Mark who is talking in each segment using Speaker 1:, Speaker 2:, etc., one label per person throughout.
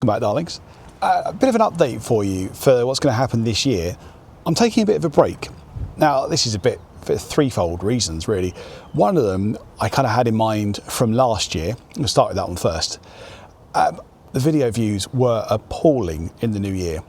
Speaker 1: Welcome back, darlings. A bit of an update for you for what's going to happen this year. I'm taking a bit of a break. Now, this is a bit for threefold reasons, really. One of them I kind of had in mind from last year. We'll start with that one first. The video views were appalling in the new year.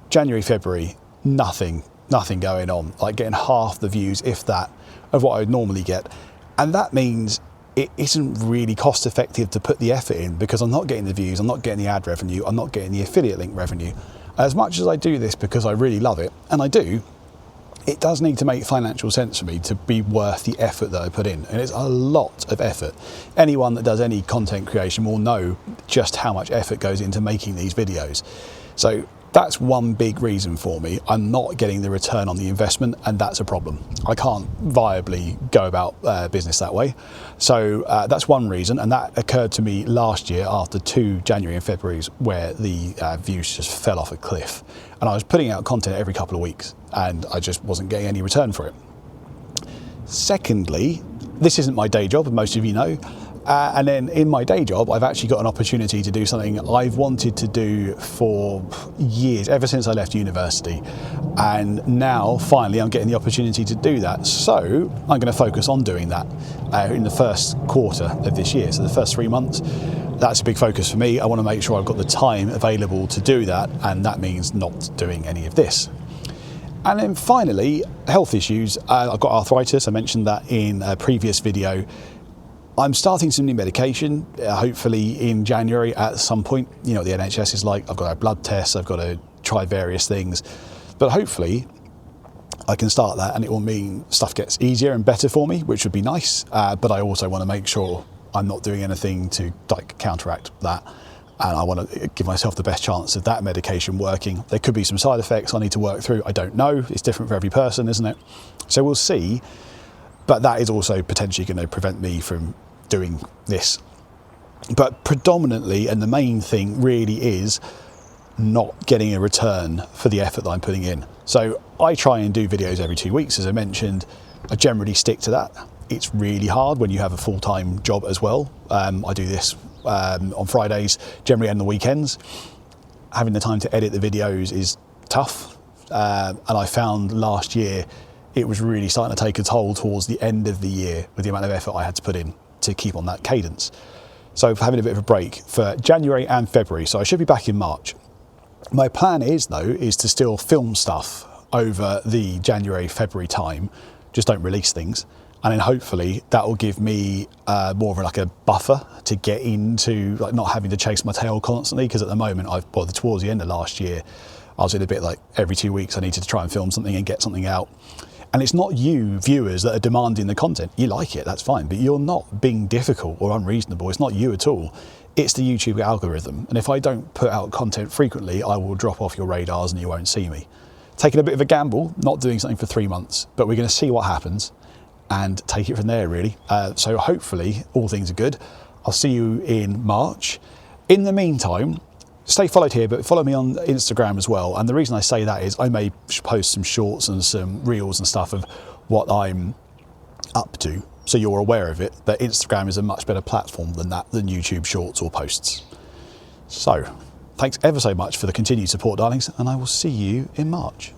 Speaker 1: January, February, nothing going on. Like getting half the views, if that, of what I would normally get. And that means it isn't really cost effective to put the effort in because I'm not getting the views, I'm not getting the ad revenue, I'm not getting the affiliate link revenue. As much as I do this because I really love it, and I do, it does need to make financial sense for me to be worth the effort that I put in. And it's a lot of effort. Anyone that does any content creation will know just how much effort goes into making these videos. So that's one big reason for me. I'm not getting the return on the investment, and that's a problem. I can't viably go about business that way. So that's one reason, and that occurred to me last year after 2 January and Februaries where the views just fell off a cliff. And I was putting out content every couple of weeks, and I just wasn't getting any return for it. Secondly, this isn't my day job, most of you know. And then in my day job, I've actually got an opportunity to do something I've wanted to do for years, ever since I left university. And now, finally, I'm getting the opportunity to do that. So I'm going to focus on doing that in the first quarter of this year. So the first 3 months, that's a big focus for me. I want to make sure I've got the time available to do that. And that means not doing any of this. And then finally, health issues. I've got arthritis. I mentioned that in a previous video. I'm starting some new medication, hopefully in January at some point. You know what the NHS is like. I've got to have blood tests, I've got to try various things. But hopefully I can start that and it will mean stuff gets easier and better for me, which would be nice. But I also want to make sure I'm not doing anything to counteract that. And I want to give myself the best chance of that medication working. There could be some side effects I need to work through. I don't know. It's different for every person, isn't it? So we'll see. But that is also potentially going to prevent me from doing this. But predominantly, and the main thing really is not getting a return for the effort that I'm putting in. So I try and do videos every 2 weeks, as I mentioned. I generally stick to that. It's really hard when you have a full-time job as well. I do this on Fridays, generally on the weekends. Having the time to edit the videos is tough. And I found last year it was really starting to take a toll towards the end of the year with the amount of effort I had to put in to keep on that cadence. So having a bit of a break for January and February. So I should be back in March. My plan is to still film stuff over the January, February time. Just don't release things. And then hopefully that will give me more of a buffer to get into not having to chase my tail constantly. Because at the moment, towards the end of last year, I was in a bit like every 2 weeks I needed to try and film something and get something out. And it's not you, viewers, that are demanding the content. You like it, that's fine, but you're not being difficult or unreasonable. It's not you at all. It's the YouTube algorithm. And if I don't put out content frequently, I will drop off your radars and you won't see me. Taking a bit of a gamble, not doing something for 3 months, but we're going to see what happens and take it from there, really. So hopefully all things are good. I'll see you in March. In the meantime, stay followed here, but follow me on Instagram as well. And the reason I say that is I may post some shorts and some reels and stuff of what I'm up to, so you're aware of it. But Instagram is a much better platform than YouTube shorts or posts. So thanks ever so much for the continued support, darlings, and I will see you in March.